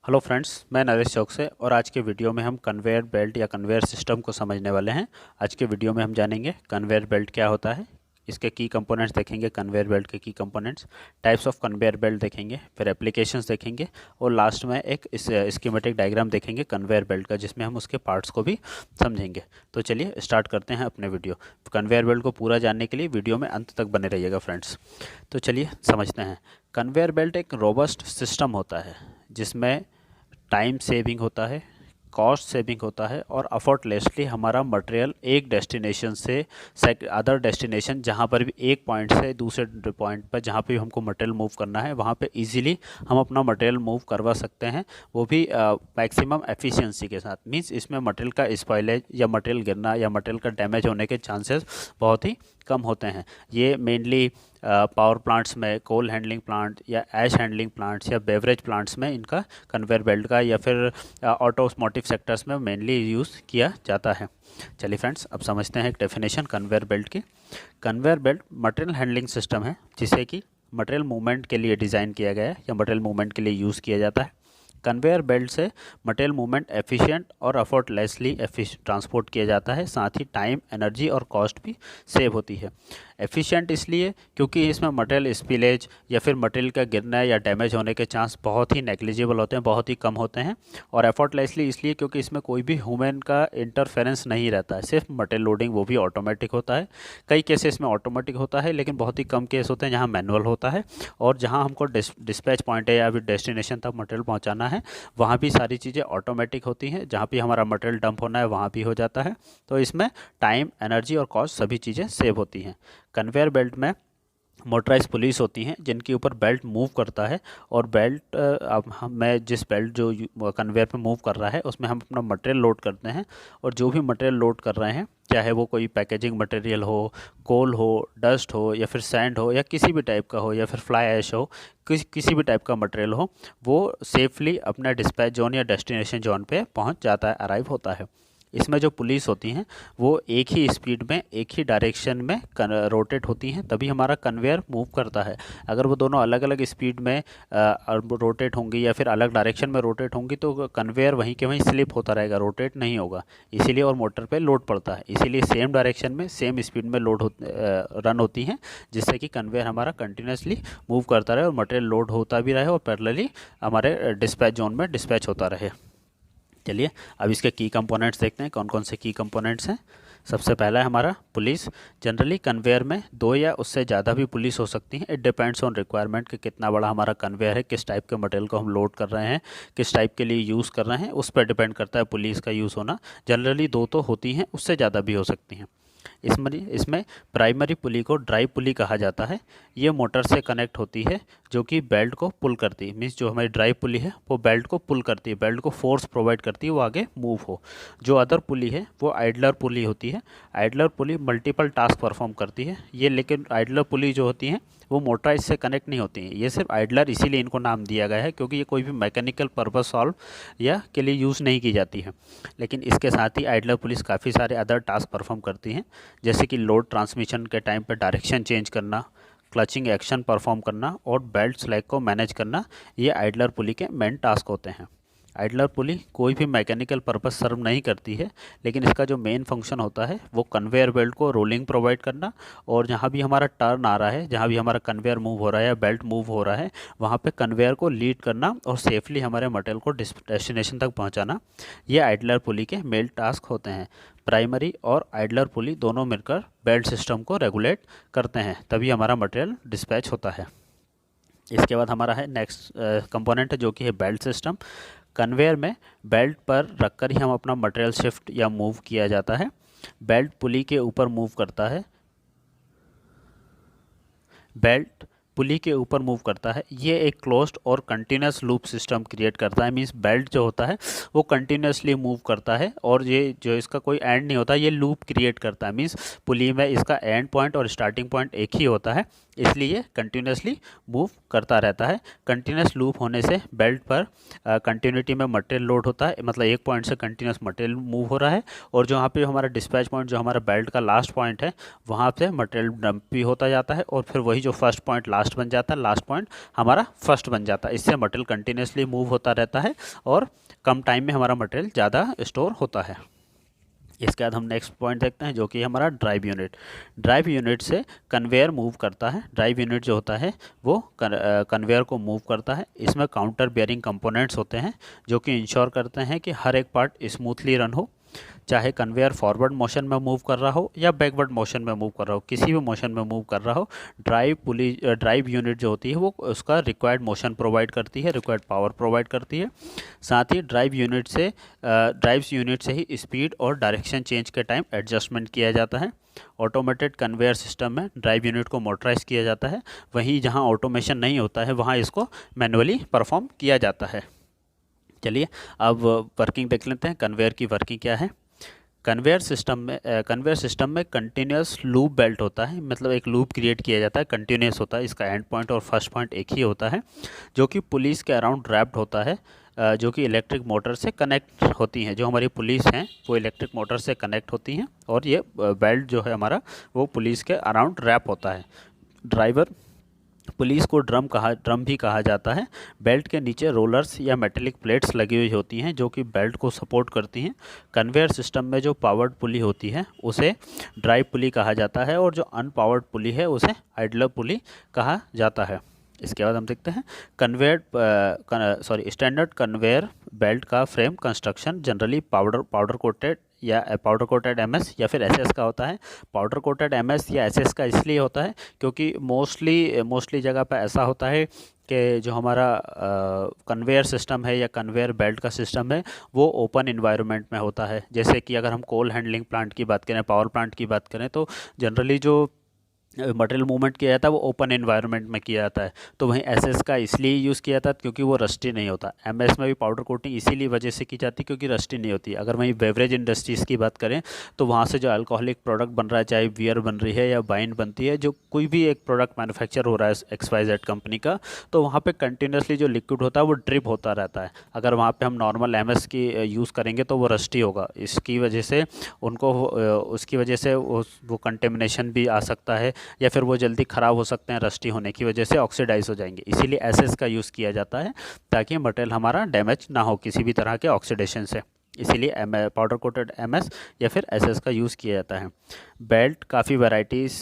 Hello friends, मैं नरेश चौक से और आज के वीडियो में हम कन्वेयर बेल्ट या कन्वेयर सिस्टम को समझने वाले हैं। आज के वीडियो में हम जानेंगे कन्वेयर बेल्ट क्या होता है, इसके की कंपोनेंट्स देखेंगे, कन्वेयर बेल्ट के की components, types of conveyor belt देखेंगे, फिर एप्लीकेशंस देखेंगे और लास्ट में एक स्कीमेटिक डायग्राम देखेंगे कन्वेयर बेल्ट का, जिसमें हम उसके पार्ट्स को भी समझेंगे। तो चलिए स्टार्ट करते हैं अपने वीडियो। कन्वेयर बेल्ट को पूरा जानने के लिए वीडियो में अंत तक बने रहिएगा फ्रेंड्स। तो चलिए समझते हैं। कन्वेयर बेल्ट एक रोबस्ट सिस्टम होता है जिसमें टाइम सेविंग होता है, कॉस्ट सेविंग होता है और अफर्टलेसली हमारा मटेरियल एक डेस्टिनेशन से अदर डेस्टिनेशन, जहाँ पर भी एक पॉइंट से दूसरे पॉइंट पर जहाँ पे भी हमको मटेरियल मूव करना है वहाँ पे इजीली हम अपना मटेरियल मूव करवा सकते हैं, वो भी मैक्सिमम एफिशिएंसी के साथ। मींस इसमें मटेरियल का स्पॉइलेज या मटेरियल गिरना या मटेरियल का डैमेज होने के चांसेस बहुत ही कम होते हैं। ये मेनली पावर प्लांट्स में, कोल हैंडलिंग प्लांट या ऐश हैंडलिंग प्लांट्स या बेवरेज प्लांट्स में इनका कन्वेयर बेल्ट का, या फिर ऑटोमोटिव सेक्टर्स में मेनली यूज़ किया जाता है। चलिए फ्रेंड्स, अब समझते हैं एक डेफिनेशन कन्वेयर बेल्ट की। Conveyor belt material handling system है जिसे कि मटेरियल मूवमेंट के लिए डिज़ाइन किया गया है या मटेरियल मूवमेंट के लिए यूज़ किया जाता है। कन्वेयर बेल्ट से मटेरियल मूवमेंट एफिशिएंट और अफर्टलेसली ट्रांसपोर्ट किया जाता है, साथ ही टाइम, एनर्जी और कॉस्ट भी सेव होती है। एफिशिएंट इसलिए क्योंकि इसमें मटेरियल स्पिलेज या फिर मटेरियल का गिरना या डैमेज होने के चांस बहुत ही नेग्लिजिबल होते हैं, बहुत ही कम होते हैं। और एफर्टलेसली इसलिए क्योंकि इसमें कोई भी ह्यूमन का इंटरफेरेंस नहीं रहता है, सिर्फ मटेरियल लोडिंग वो भी ऑटोमेटिक होता है। कई केसेस में ऑटोमेटिक होता है, लेकिन बहुत ही कम केस होते हैं जहाँ मैनुअल होता है। और जहाँ हमको डिस्पैच पॉइंट है या फिर डेस्टिनेशन तक मटेरियल पहुँचाना है, वहाँ भी सारी चीज़ें ऑटोमेटिक होती हैं। जहाँ भी हमारा मटेरियल डंप होना है वहाँ भी हो जाता है। तो इसमें टाइम, एनर्जी और कॉस्ट सभी चीज़ें सेव होती हैं। कन्वेयर बेल्ट में मोटराइज पुलिस होती हैं जिनके ऊपर बेल्ट मूव करता है, और बेल्ट अब मैं जिस बेल्ट जो कन्वेयर पे मूव कर रहा है उसमें हम अपना मटेरियल लोड करते हैं। और जो भी मटेरियल लोड कर रहे हैं, चाहे वो कोई पैकेजिंग मटेरियल हो, कोल हो, डस्ट हो या फिर सैंड हो या किसी भी टाइप का हो या फिर फ्लाई ऐश हो, किसी भी टाइप का मटेरियल हो, वो सेफली अपना डिस्पैच जोन या डेस्टिनेशन जोन पे पहुंच जाता है, अराइव होता है। इसमें जो पुलिस होती हैं वो एक ही स्पीड में, एक ही डायरेक्शन में रोटेट होती हैं, तभी हमारा कन्वेयर मूव करता है। अगर वो दोनों अलग अलग स्पीड में रोटेट होंगी या फिर अलग डायरेक्शन में रोटेट होंगी तो कन्वेयर वहीं के वहीं स्लिप होता रहेगा, रोटेट नहीं होगा। इसीलिए और मोटर पे लोड पड़ता है, इसीलिए सेम डायरेक्शन में सेम स्पीड में रन होती हैं, जिससे कि कन्वेयर हमारा कंटिन्यूसली मूव करता रहे और मटेरियल लोड होता भी रहे और पैरेलली हमारे डिस्पैच जोन में डिस्पैच होता रहे। चलिए अब इसके की कंपोनेंट्स देखते हैं कौन कौन से की कंपोनेंट्स हैं। सबसे पहला है हमारा पुलिस। जनरली कन्वेयर में दो या उससे ज़्यादा भी पुलिस हो सकती हैं। इट डिपेंड्स ऑन रिक्वायरमेंट कि कितना बड़ा हमारा कन्वेयर है, किस टाइप के मटेरियल को हम लोड कर रहे हैं, किस टाइप के लिए यूज़ कर रहे हैं, उस पर डिपेंड करता है पुलिस का यूज़ होना। जनरली दो तो होती हैं, उससे ज़्यादा भी हो सकती हैं। इसमें प्राइमरी पुली को ड्राइव पुली कहा जाता है। ये मोटर से कनेक्ट होती है जो कि बेल्ट को पुल करती है। मीन्स जो हमारी ड्राइव पुली है वो बेल्ट को पुल करती है, बेल्ट को फोर्स प्रोवाइड करती है वो आगे मूव हो। जो अदर पुली है वो आइडलर पुली होती है। Idler pulley multiple task perform करती है ये, लेकिन आइडलर पुली जो होती हैं वो मोटराइज से कनेक्ट नहीं होती हैं। ये सिर्फ आइडलर इसीलिए इनको नाम दिया गया है क्योंकि ये कोई भी मैकेनिकल पर्पस सॉल्व या के लिए यूज़ नहीं की जाती है। लेकिन इसके साथ ही आइडलर पुलिस काफ़ी सारे अदर टास्क परफॉर्म करती हैं, जैसे कि लोड ट्रांसमिशन के टाइम पर डायरेक्शन चेंज करना, क्लचिंग एक्शन परफॉर्म करना और बेल्ट स्लैग को मैनेज करना। ये आइडलर पुली के मेन टास्क होते हैं। आइडलर पुली कोई भी मैकेनिकल पर्पस सर्व नहीं करती है, लेकिन इसका जो मेन फंक्शन होता है वो कन्वेयर बेल्ट को रोलिंग प्रोवाइड करना, और जहाँ भी हमारा टर्न आ रहा है, जहाँ भी हमारा कन्वेयर मूव हो रहा है या बेल्ट मूव हो रहा है, वहाँ पे कन्वेयर को लीड करना और सेफली हमारे मटेरियल को डेस्टिनेशन तक पहुँचाना। ये आइडलर पुली के मेन टास्क होते हैं। प्राइमरी और आइडलर पुली दोनों मिलकर बेल्ट सिस्टम को रेगुलेट करते हैं, तभी हमारा मटेरियल डिस्पैच होता है। इसके बाद हमारा है नेक्स्ट कंपोनेंट है जो कि है बेल्ट सिस्टम। कन्वेयर में बेल्ट पर रखकर ही हम अपना मटेरियल शिफ्ट या मूव किया जाता है। बेल्ट पुली के ऊपर मूव करता है, बेल्ट पुली के ऊपर मूव करता है। ये एक क्लोज्ड और कंटिन्यूस लूप सिस्टम क्रिएट करता है। मींस बेल्ट जो होता है वो कंटिन्यूसली मूव करता है और ये जो इसका कोई एंड नहीं होता, ये लूप क्रिएट करता है। मींस पुली में इसका एंड पॉइंट और स्टार्टिंग पॉइंट एक ही होता है, इसलिए कंटिन्यूसली मूव करता रहता है। कंटिन्यूस लूप होने से बेल्ट पर कंटिन्यूटी में मटेरियल लोड होता है, मतलब एक पॉइंट से कंटिन्यूस मटेरियल मूव हो रहा है, और जो यहाँ पे हमारा डिस्पैच पॉइंट जो हमारा बेल्ट का लास्ट पॉइंट है वहाँ से मटेरियल डंप भी होता जाता है, और फिर वही जो फर्स्ट पॉइंट लास्ट बन जाता है, लास्ट पॉइंट हमारा फर्स्ट बन जाता है। इससे मटेरियल कंटिन्यूसली मूव होता रहता है और कम टाइम में हमारा मटेरियल ज़्यादा स्टोर होता है। इसके बाद हम नेक्स्ट पॉइंट देखते हैं जो कि हमारा ड्राइव यूनिट। ड्राइव यूनिट से कन्वेयर मूव करता है। ड्राइव यूनिट जो होता है वो कन्वेयर को मूव करता है। इसमें काउंटर बेयरिंग कंपोनेंट्स होते हैं जो कि इंश्योर करते हैं कि हर एक पार्ट स्मूथली रन हो, चाहे कन्वेयर फॉरवर्ड मोशन में मूव कर रहा हो या बैकवर्ड मोशन में मूव कर रहा हो, किसी भी मोशन में मूव कर रहा हो, ड्राइव यूनिट जो होती है वो उसका रिक्वायर्ड मोशन प्रोवाइड करती है, रिक्वायर्ड पावर प्रोवाइड करती है। साथ ही ड्राइव यूनिट से ही स्पीड और डायरेक्शन चेंज के टाइम एडजस्टमेंट किया जाता है। ऑटोमेटेड कन्वेयर सिस्टम में ड्राइव यूनिट को मोटराइज किया जाता है, वहीं जहां ऑटोमेशन नहीं होता है वहां इसको मैनुअली परफॉर्म किया जाता है। चलिए अब वर्किंग देख लेते हैं, कन्वेयर की वर्किंग क्या है। कन्वेयर सिस्टम में कंटिन्यूस लूप बेल्ट होता है, मतलब एक लूप क्रिएट किया जाता है, कंटिन्यूस होता है, इसका एंड पॉइंट और फर्स्ट पॉइंट एक ही होता है, जो कि पुलिस के अराउंड रैप्ड होता है, जो कि इलेक्ट्रिक मोटर से कनेक्ट होती हैं। जो हमारी पुलिस हैं वो इलेक्ट्रिक मोटर से कनेक्ट होती हैं, और ये बेल्ट जो है हमारा वो पुलिस के अराउंड रैप होता है। ड्राइवर पुलिस को ड्रम भी कहा जाता है। बेल्ट के नीचे रोलर्स या मेटेलिक प्लेट्स लगी हुई होती हैं जो कि बेल्ट को सपोर्ट करती हैं। कन्वेयर सिस्टम में जो पावर्ड पुली होती है उसे ड्राइव पुली कहा जाता है, और जो अनपावर्ड पुली है उसे आइडलर पुली कहा जाता है। इसके बाद हम देखते हैं स्टैंडर्ड कन्वेयर बेल्ट का frame construction generally powder coated MS या फिर एसएस का होता है। पाउडर कोटेड एमएस या एसएस का इसलिए होता है क्योंकि मोस्टली जगह पे ऐसा होता है कि जो हमारा कन्वेयर सिस्टम है या कन्वेयर बेल्ट का सिस्टम है वो ओपन इन्वायरमेंट में होता है। जैसे कि अगर हम कोल हैंडलिंग प्लांट की बात करें, पावर प्लांट की बात करें, तो जनरली जो मटेरियल मूवमेंट किया जाता है वो ओपन एनवायरनमेंट में किया जाता है। तो वहीं एसएस का इसलिए यूज़ किया जाता है क्योंकि वो रस्टी नहीं होता। एमएस में भी पाउडर कोटिंग इसीलिए वजह से की जाती है क्योंकि रस्टी नहीं होती। अगर वहीं बेवरेज इंडस्ट्रीज़ की बात करें तो वहाँ से जो अल्कोहलिक प्रोडक्ट बन रहा है, चाहे बियर बन रही है या वाइन बनती है, जो कोई भी एक प्रोडक्ट मैन्युफैक्चर हो रहा है XYZ कंपनी का, तो वहाँ पर कंटिन्यूसली जो लिक्विड होता है वो ड्रिप होता रहता है। अगर वहाँ पर हम नॉर्मल एमएस की यूज़ करेंगे तो वो रस्टी होगा। इसकी वजह से उसकी वजह से वो कंटेमिनेशन भी आ सकता है, या फिर वो जल्दी ख़राब हो सकते हैं, रस्टी होने की वजह से ऑक्सीडाइज हो जाएंगे। इसीलिए एसएस का यूज़ किया जाता है ताकि मटेरियल हमारा डैमेज ना हो किसी भी तरह के ऑक्सीडेशन से। इसीलिए पाउडर कोटेड एमएस या फिर एसएस का यूज़ किया जाता है। बेल्ट काफ़ी varieties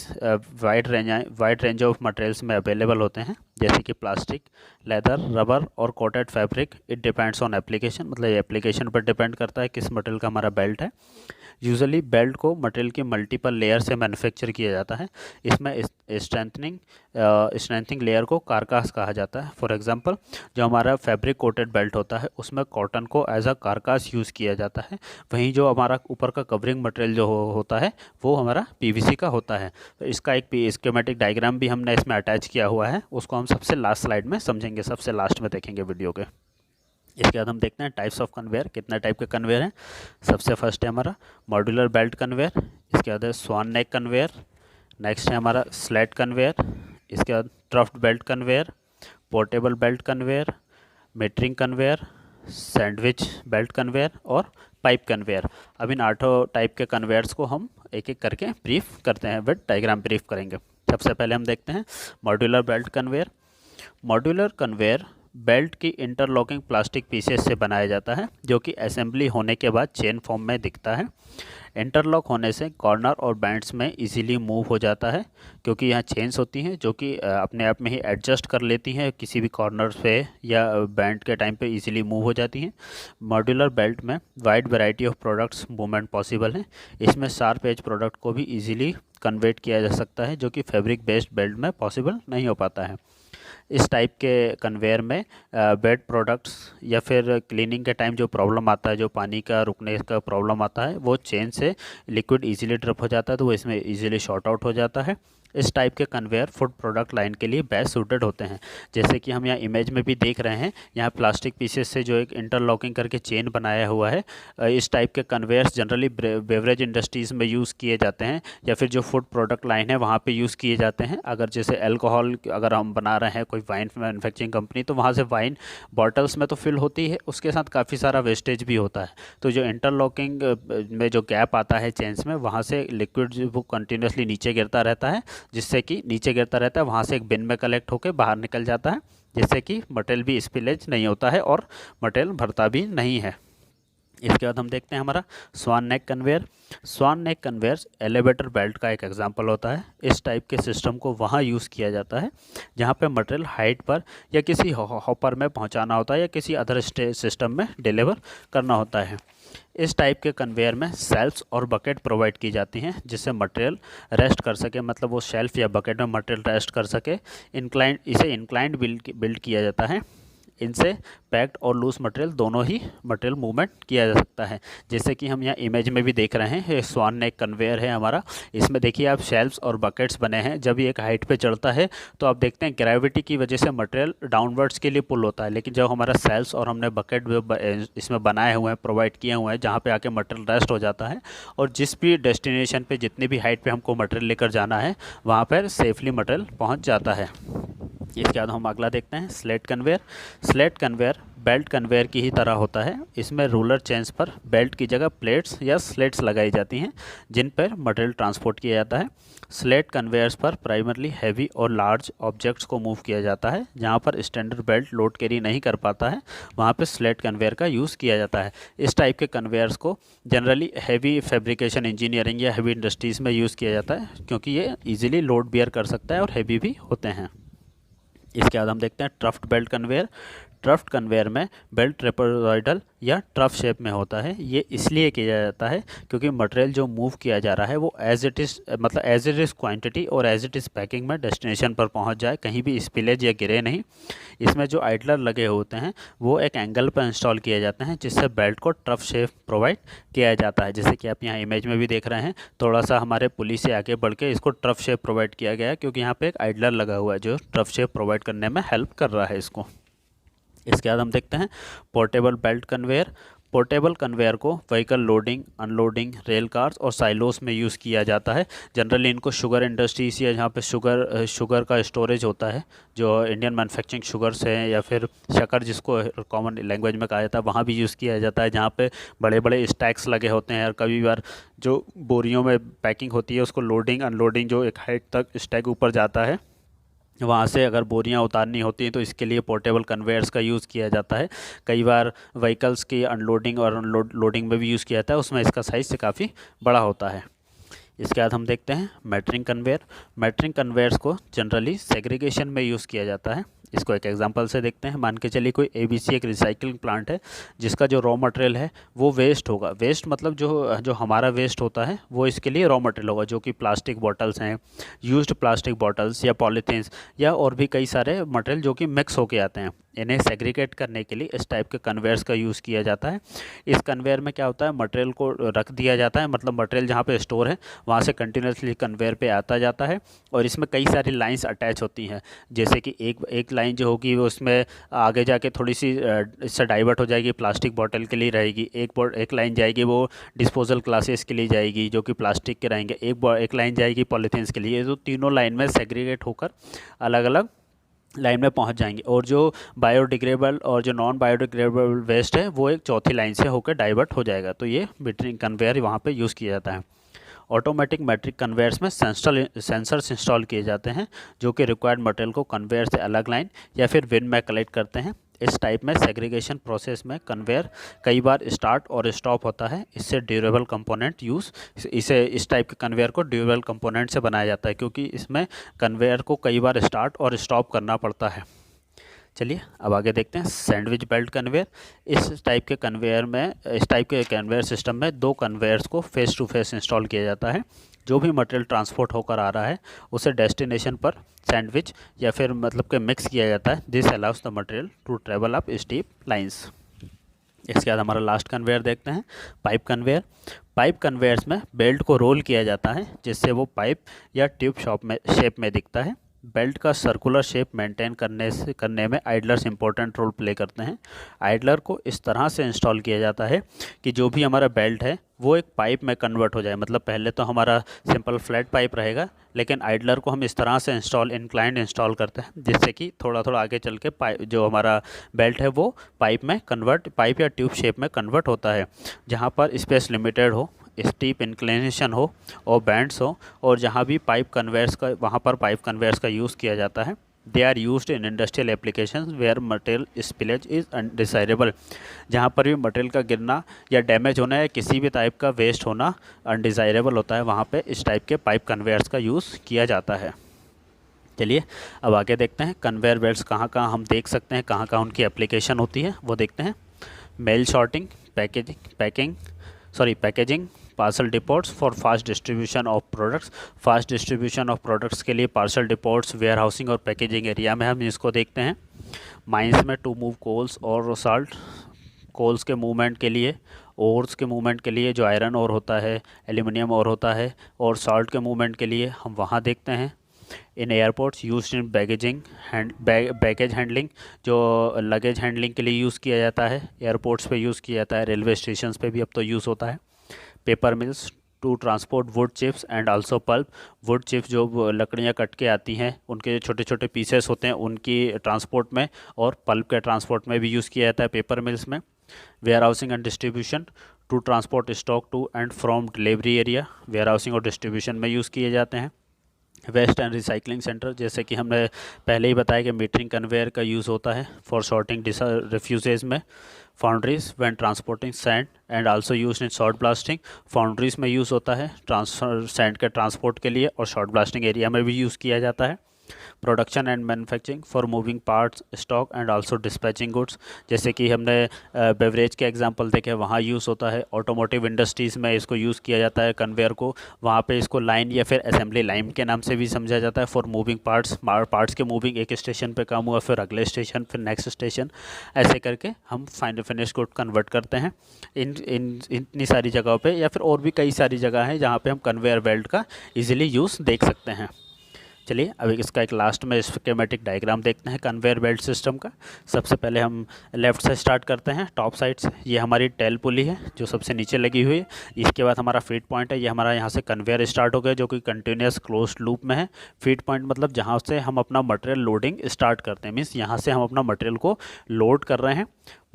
wide range of materials में अवेलेबल होते हैं, जैसे कि प्लास्टिक, लेदर, रबर और coated fabric. It depends on application, मतलब ये एप्लीकेशन पर डिपेंड करता है किस मटेरियल का हमारा बेल्ट है। यूजुअली बेल्ट को मटेरियल की मल्टीपल लेयर से मैन्युफैक्चर किया जाता है। इसमें स्ट्रेंथनिंग लेयर को कारकास कहा जाता है। फॉर एग्जांपल जो हमारा फैब्रिक कोटेड बेल्ट होता है उसमें कॉटन को एज अ कारकास यूज़ किया जाता है। वहीं जो हमारा ऊपर का कवरिंग मटेरियल जो होता है वो हमारा पीवीसी का होता है। तो इसका एक स्कीमेटिक डायग्राम भी हमने इसमें अटैच किया हुआ है, उसको हम सबसे लास्ट स्लाइड में समझेंगे, सबसे लास्ट में देखेंगे वीडियो के। इसके बाद हम देखते हैं टाइप्स ऑफ कन्वेयर, कितना टाइप के कन्वेयर हैं। सबसे फर्स्ट है हमारा मॉड्यूलर बेल्ट कन्वेयर, इसके बाद है स्वान नेक कन्वेयर, नेक्स्ट है हमारा स्लेट कन्वेयर, इसके बाद troughed belt conveyor, portable belt conveyor, metering conveyor, sandwich belt conveyor और पाइप कन्वेयर। अब इन 8 टाइप के कन्वेयर्स को हम एक एक करके ब्रीफ करते हैं, विद डायग्राम ब्रीफ करेंगे। सबसे पहले हम देखते हैं modular belt conveyor. Modular conveyor belt की इंटरलॉकिंग प्लास्टिक पीसेस से बनाया जाता है, जो कि असेंबली होने के बाद चेन फॉर्म में दिखता है। इंटरलॉक होने से कॉर्नर और बैंड्स में इजीली मूव हो जाता है, क्योंकि यहाँ चेन्स होती हैं जो कि अपने आप में ही एडजस्ट कर लेती हैं, किसी भी कॉर्नर पे या बैंड के टाइम पे इजीली मूव हो जाती हैं। मॉड्यूलर बेल्ट में wide variety of products movement possible है। इसमें शार्प एज प्रोडक्ट को भी इजीली कन्वर्ट किया जा सकता है, जो कि फैब्रिक बेस्ड बेल्ट में पॉसिबल नहीं हो पाता है। इस टाइप के कन्वेयर में बेड प्रोडक्ट्स या फिर क्लीनिंग के टाइम जो प्रॉब्लम आता है, जो पानी का रुकने का प्रॉब्लम आता है, वो चेन से लिक्विड इजीली ड्रिप हो जाता है, तो वो इसमें इजीली शॉर्ट आउट हो जाता है। इस टाइप के कन्वेयर फूड प्रोडक्ट लाइन के लिए बेस्ट सूटेड होते हैं। जैसे कि हम यहाँ इमेज में भी देख रहे हैं, यहाँ प्लास्टिक पीसेस से जो एक इंटरलॉकिंग करके चेन बनाया हुआ है। इस टाइप के कन्वेयर्स जनरली बेवरेज इंडस्ट्रीज़ में यूज़ किए जाते हैं या फिर जो फूड प्रोडक्ट लाइन है वहाँ पे यूज़ किए जाते हैं। अगर जैसे अल्कोहल अगर हम बना रहे हैं, कोई वाइन मैन्युफैक्चरिंग कंपनी, तो वहाँ से वाइन बॉटल्स में तो फिल होती है, उसके साथ काफ़ी सारा वेस्टेज भी होता है। तो जो इंटरलॉकिंग में जो गैप आता है चेन्स में, वहाँ से लिक्विड वो कंटिन्यूसली नीचे गिरता रहता है, जिससे कि नीचे गिरता रहता है, वहाँ से एक बिन में कलेक्ट होकर बाहर निकल जाता है, जिससे कि मटेरियल भी स्पिलेज नहीं होता है और मटेरियल भरता भी नहीं है। इसके बाद हम देखते हैं हमारा स्वान नेक कन्वेयर। स्वान नेक कन्वेयर एलिवेटर बेल्ट का एक एग्जांपल होता है। इस टाइप के सिस्टम को वहाँ यूज़ किया जाता है जहाँ पे मटेरियल हाइट पर या किसी हॉपर में पहुँचाना होता है या किसी अदर सिस्टम में डिलीवर करना होता है। इस टाइप के कन्वेयर में शेल्फ्स और बकेट प्रोवाइड की जाती हैं जिससे मटेरियल रेस्ट कर सके, मतलब वो शेल्फ या बकेट में मटेरियल रेस्ट कर सके। इसे इंक्लाइंड बिल्ड किया जाता है। इनसे पैक्ड और लूज मटेरियल दोनों ही मटेरियल मूवमेंट किया जा सकता है। जैसे कि हम यहाँ इमेज में भी देख रहे हैं, स्वान नेक कन्वेयर है हमारा। इसमें देखिए आप शेल्फ्स और बकेट्स बने हैं। जब ये एक हाइट पे चढ़ता है तो आप देखते हैं ग्रेविटी की वजह से मटेरियल डाउनवर्ड्स के लिए पुल होता है, लेकिन जब हमारा शेल्फ्स और हमने बकेट इसमें बनाए हुए हैं, प्रोवाइड किए हुए हैं, जहाँ पे आके मटेरियल रेस्ट हो जाता है और जिस भी डेस्टिनेशन पे जितनी भी हाइट पे हमको मटेरियल लेकर जाना है वहाँ पर सेफली मटेरियल पहुँच जाता है। इसके बाद हम अगला देखते हैं slate conveyor. Slate conveyor belt conveyor की ही तरह होता है। इसमें रोलर चेन्स पर बेल्ट की जगह प्लेट्स या स्लेट्स लगाई जाती हैं जिन पर मटेरियल ट्रांसपोर्ट किया जाता है। स्लेट कन्वेयर्स पर प्राइमरली हैवी और लार्ज ऑब्जेक्ट्स को मूव किया जाता है। जहां पर स्टैंडर्ड बेल्ट लोड कैरी नहीं कर पाता है वहां पर स्लेट कन्वेयर का यूज़ किया जाता है। इस टाइप के कन्वेयर्स को जनरली हैवी फैब्रिकेशन इंजीनियरिंग या हैवी इंडस्ट्रीज़ में यूज़ किया जाता है क्योंकि ये ईजिली लोड बियर कर सकता है और हैवी भी होते हैं। इसके बाद हम देखते हैं ट्रफ्ट बेल्ट कन्वेयर। ट्रफ्ट कन्वेयर में बेल्ट ट्रेपेजॉइडल या ट्रफ शेप में होता है। ये इसलिए किया जाता है क्योंकि मटेरियल जो मूव किया जा रहा है वो एज इट इज़ क्वांटिटी और एज इट इज़ पैकिंग में डेस्टिनेशन पर पहुंच जाए, कहीं भी स्पिलेज या गिरे नहीं। इसमें जो आइडलर लगे होते हैं वो एक एंगल पर इंस्टॉल किए जाते हैं जिससे बेल्ट को ट्रफ शेप प्रोवाइड किया जाता है। जैसे कि आप यहाँ इमेज में भी देख रहे हैं, थोड़ा सा हमारे पुली से आगे बढ़ के इसको ट्रफ शेप प्रोवाइड किया गया है क्योंकि यहाँ पे एक आइडलर लगा हुआ है जो ट्रफ शेप प्रोवाइड करने में हेल्प कर रहा है इसको। इसके बाद हम देखते हैं portable belt conveyor. Portable conveyor को vehicle loading, unloading, rail cars और साइलोस में यूज़ किया जाता है। जनरली इनको शुगर इंडस्ट्रीज या जहाँ पे शुगर का स्टोरेज होता है, जो इंडियन मैन्युफैक्चरिंग शुगर्स हैं या फिर शक्कर जिसको कॉमन लैंग्वेज में कहा जाता है, वहाँ भी यूज़ किया जाता है जहाँ पे बड़े बड़े स्टैक्स लगे होते हैं और कभी बार जो बोरियों में पैकिंग होती है उसको लोडिंग अनलोडिंग जो एक हाइट तक स्टैक ऊपर जाता है वहाँ से अगर बोरियां उतारनी होती हैं तो इसके लिए पोर्टेबल कन्वेयर्स का यूज़ किया जाता है। कई बार व्हीकल्स की अनलोडिंग और लोडिंग में भी यूज़ किया जाता है, उसमें इसका साइज़ से काफ़ी बड़ा होता है। इसके बाद हम देखते हैं मैटरिंग कन्वेयर। मैटरिंग कन्वेयर्स को जनरली सेग्रीगेशन में यूज़ किया जाता है। इसको एक एग्जांपल से देखते हैं। मान के चलिए कोई एबीसी एक रिसाइकलिंग प्लांट है जिसका जो रॉ मटेरियल है वो वेस्ट होगा। वेस्ट मतलब जो हमारा वेस्ट होता है वो इसके लिए रॉ मटेरियल होगा, जो कि प्लास्टिक बॉटल्स हैं, यूज्ड प्लास्टिक बॉटल्स या पॉलीथीन्स या और भी कई सारे मटेरियल जो कि मिक्स होके आते हैं। इन्हें सेग्रीगेट करने के लिए इस टाइप के कन्वेयर्स का यूज़ किया जाता है। इस कन्वेयर में क्या होता है, मटेरियल को रख दिया जाता है, मतलब मटेरियल जहाँ पे स्टोर है वहाँ से कंटिन्यूसली कन्वेयर पे आता जाता है और इसमें कई सारी लाइंस अटैच होती हैं। जैसे कि एक लाइन जो होगी वो उसमें आगे जाके थोड़ी सी इससे डाइवर्ट हो जाएगी, प्लास्टिक बॉटल के लिए रहेगी। एक लाइन जाएगी वो डिस्पोजल क्लासेस के लिए जाएगी जो कि प्लास्टिक के रहेंगे। एक लाइन जाएगी पॉलीथीन्स के लिए। तो तीनों लाइन में सेग्रीगेट होकर अलग अलग लाइन में पहुंच जाएंगे और जो बायोडिग्रेडेबल और जो नॉन बायोडिग्रेडेबल वेस्ट है वो एक चौथी लाइन से होकर डाइवर्ट हो जाएगा। तो ये मीटरिंग कन्वेयर वहाँ पे यूज़ किया जाता है। ऑटोमेटिक मैट्रिक कन्वेयर्स में सेंसर्स इंस्टॉल किए जाते हैं जो कि रिक्वायर्ड मटेरियल को कन्वेयर से अलग लाइन या फिर विन में कलेक्ट करते हैं। इस टाइप में सेग्रीगेशन प्रोसेस में कन्वेयर कई बार स्टार्ट और स्टॉप होता है। इससे ड्यूरेबल कंपोनेंट इस टाइप के कन्वेयर को ड्यूरेबल कंपोनेंट से बनाया जाता है क्योंकि इसमें कन्वेयर को कई बार स्टार्ट और स्टॉप करना पड़ता है। चलिए अब आगे देखते हैं सैंडविच बेल्ट कन्वेयर। इस टाइप के कन्वेयर सिस्टम में दो कन्वेयर्स को फेस टू फेस इंस्टॉल किया जाता है। जो भी मटेरियल ट्रांसपोर्ट होकर आ रहा है उसे डेस्टिनेशन पर सैंडविच या फिर मतलब कि मिक्स किया जाता है। This allows the material to travel up steep lines. इसके बाद हमारा लास्ट कन्वेयर देखते हैं, पाइप कन्वेयर। पाइप कन्वेयर्स में बेल्ट को रोल किया जाता है जिससे वो पाइप या ट्यूब शेप में दिखता है। बेल्ट का सर्कुलर शेप मेंटेन करने में आइडलर्स इंपॉर्टेंट रोल प्ले करते हैं। आइडलर को इस तरह से इंस्टॉल किया जाता है कि जो भी हमारा बेल्ट है वो एक पाइप में कन्वर्ट हो जाए। मतलब पहले तो हमारा सिंपल फ्लैट पाइप रहेगा, लेकिन आइडलर को हम इस तरह से इंक्लाइंड इंस्टॉल करते हैं जिससे कि थोड़ा थोड़ा आगे चल के पाइप जो हमारा बेल्ट है वो पाइप या ट्यूब शेप में कन्वर्ट होता है। जहाँ पर स्पेस लिमिटेड हो, स्टीप इंक्लिनेशन हो और बैंड्स हो, और जहाँ भी वहाँ पर पाइप कन्वेयर्स का यूज़ किया जाता है। They are used in industrial applications where material spillage is undesirable. जहाँ पर भी मटेरियल का गिरना या डैमेज होना या किसी भी टाइप का वेस्ट होना अनडिज़ायरेबल होता है, वहाँ पे इस टाइप के पाइप कन्वेयर्स का यूज़ किया जाता है। चलिए अब आगे देखते हैं कन्वेयर बेल्ट्स कहाँ कहाँ हम देख सकते हैं, कहाँ कहाँ उनकी एप्लीकेशन होती है वो देखते हैं। Mail sorting, packaging, parcel depots for fast distribution of products. Fast distribution of products के लिए पार्सल डिपोट्स, वेयर हाउसिंग और पैकेजिंग एरिया में हम इसको देखते हैं। माइंस में टू मूव कोल्स और साल्ट, कोल्स के मूवमेंट के लिए, ओर्स के मूवमेंट के लिए जो आयरन और होता है, एल्यूमिनियम और होता है, और साल्ट के मूवमेंट के लिए हम वहाँ देखते हैं। In airports use in baggage handling, जो लगेज हैंडलिंग के लिए यूज़ किया जाता है, एयरपोर्ट्स पे यूज़ किया जाता है, रेलवे स्टेशन पे भी अब तो यूज़ होता है। Paper mills to transport wood chips and also pulp. Wood chips जो लकड़ियाँ कट के आती हैं उनके छोटे छोटे पीसेस होते हैं उनकी ट्रांसपोर्ट में, और पल्प के ट्रांसपोर्ट में भी यूज़ किया जाता है पेपर मिल्स में। Warehousing and distribution to transport stock to and from delivery area, warehousing और डिस्ट्रीब्यूशन में यूज़ किए जाते हैं। वेस्ट एंड रिसाइकलिंग सेंटर, जैसे कि हमने पहले ही बताया कि मीटरिंग कन्वेयर का यूज़ होता है फॉर सॉर्टिंग रिफ्यूजेज में। Foundries when transporting sand and also use in short blasting, foundries में यूज़ होता है सैंड के ट्रांसपोर्ट के लिए, और शॉर्ट ब्लास्टिंग एरिया में भी यूज़ किया जाता है। Production and manufacturing for moving parts, stock and also dispatching goods, जैसे कि हमने बेवरेज के एग्जांपल देखे वहाँ यूज़ होता है। ऑटोमोटिव इंडस्ट्रीज़ में इसको यूज़ किया जाता है कन्वेयर को, वहाँ पे इसको लाइन या फिर असेंबली लाइन के नाम से भी समझा जाता है। फॉर मूविंग पार्ट्स के मूविंग, एक स्टेशन पे काम हुआ फिर अगले स्टेशन फिर नेक्स्ट स्टेशन, ऐसे करके हम फाइनल फिनिश गुड कन्वर्ट करते हैं। इतनी सारी जगहों पे या फिर और भी कई सारी जगह हैं जहाँ पे हम कन्वेयर बेल्ट का इजीली यूज़ देख सकते हैं। चलिए अब इसका एक लास्ट में स्कीमेटिक डायग्राम देखते हैं कन्वेयर बेल्ट सिस्टम का। सबसे पहले हम लेफ़्ट से स्टार्ट करते हैं, टॉप साइड से। ये हमारी टेल पुली है जो सबसे नीचे लगी हुई है। इसके बाद हमारा फीड पॉइंट है, ये हमारा यहाँ से कन्वेयर स्टार्ट हो गया जो कि कंटिन्यूस क्लोज लूप में है। फीड पॉइंट मतलब जहाँ से हम अपना मटेरियल लोडिंग स्टार्ट करते हैं, मीन्स यहाँ से हम अपना मटेरियल को लोड कर रहे हैं।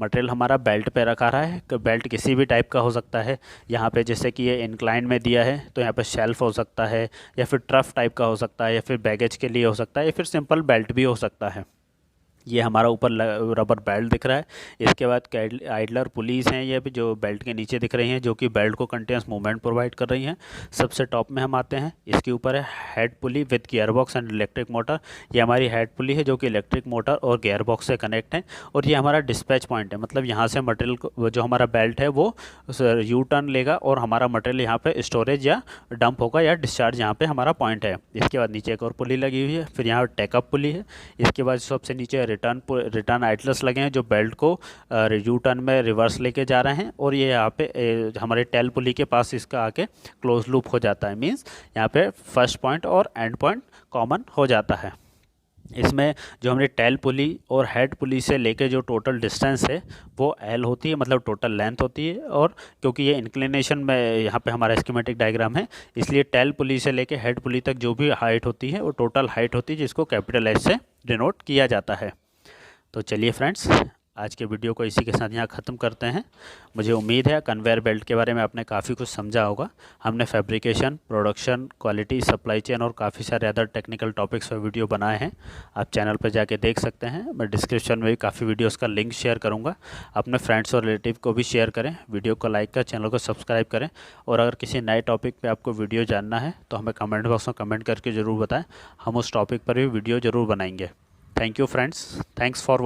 मटेरियल हमारा बेल्ट पे रखा रहा है, बेल्ट किसी भी टाइप का हो सकता है। यहाँ पे जैसे कि ये इंक्लाइन में दिया है तो यहाँ पे शेल्फ हो सकता है, या फिर ट्रफ टाइप का हो सकता है, या फिर बैगेज के लिए हो सकता है, या फिर सिंपल बेल्ट भी हो सकता है। ये हमारा ऊपर रबर बेल्ट दिख रहा है। इसके बाद आइडलर पुलीज़ हैं, ये भी जो बेल्ट के नीचे दिख रही हैं, जो कि बेल्ट को कंटिन्यूस मूवमेंट प्रोवाइड कर रही हैं। सबसे टॉप में हम आते हैं, इसके ऊपर है head pulley with gear box and electric motor. ये हमारी हेड पुली है जो कि इलेक्ट्रिक मोटर और गियर बॉक्स से कनेक्ट है। और ये हमारा डिस्पैच पॉइंट है, मतलब यहाँ से मटेरियल को, जो हमारा बेल्ट है वो यू टर्न लेगा और हमारा मटेरियल यहाँ पे स्टोरेज या डंप होगा या डिस्चार्ज यहाँ पे हमारा पॉइंट है। इसके बाद नीचे एक और पुली लगी हुई है, फिर यहाँ टेकअप पुली है। इसके बाद सबसे नीचे रिटर्न आइडलर्स लगे हैं जो बेल्ट को यू टर्न में रिवर्स लेके जा रहे हैं, और ये यहाँ पे हमारे टेल पुली के पास इसका आके क्लोज लूप हो जाता है। मींस यहाँ पे फर्स्ट पॉइंट और एंड पॉइंट कॉमन हो जाता है। इसमें जो हमारी टेल पुली और हेड पुली से लेके जो टोटल डिस्टेंस है वो एल होती है, मतलब टोटल लेंथ होती है। और क्योंकि ये इंक्लिनेशन में यहाँ पे हमारा स्कीमेटिक डायग्राम है, इसलिए टेल पुली से लेके हेड पुली तक जो भी हाइट होती है वो टोटल हाइट होती है, जिसको कैपिटल एच से डिनोट किया जाता है। तो चलिए फ्रेंड्स, आज के वीडियो को इसी के साथ यहाँ ख़त्म करते हैं। मुझे उम्मीद है कन्वेयर बेल्ट के बारे में आपने काफ़ी कुछ समझा होगा। हमने fabrication, production, quality, supply chain और काफ़ी सारे अदर टेक्निकल टॉपिक्स पर वीडियो बनाए हैं, आप चैनल पर जाके देख सकते हैं। मैं डिस्क्रिप्शन में भी काफ़ी वीडियोस का लिंक शेयर करूँगा। अपने फ्रेंड्स और रिलेटिव को भी शेयर करें, वीडियो को लाइक करें, चैनल को सब्सक्राइब करें। और अगर किसी नए टॉपिक पर आपको वीडियो जानना है तो हमें कमेंट बॉक्स में कमेंट करके ज़रूर बताएँ, हम उस टॉपिक पर भी वीडियो ज़रूर बनाएंगे। Thank you friends, thanks for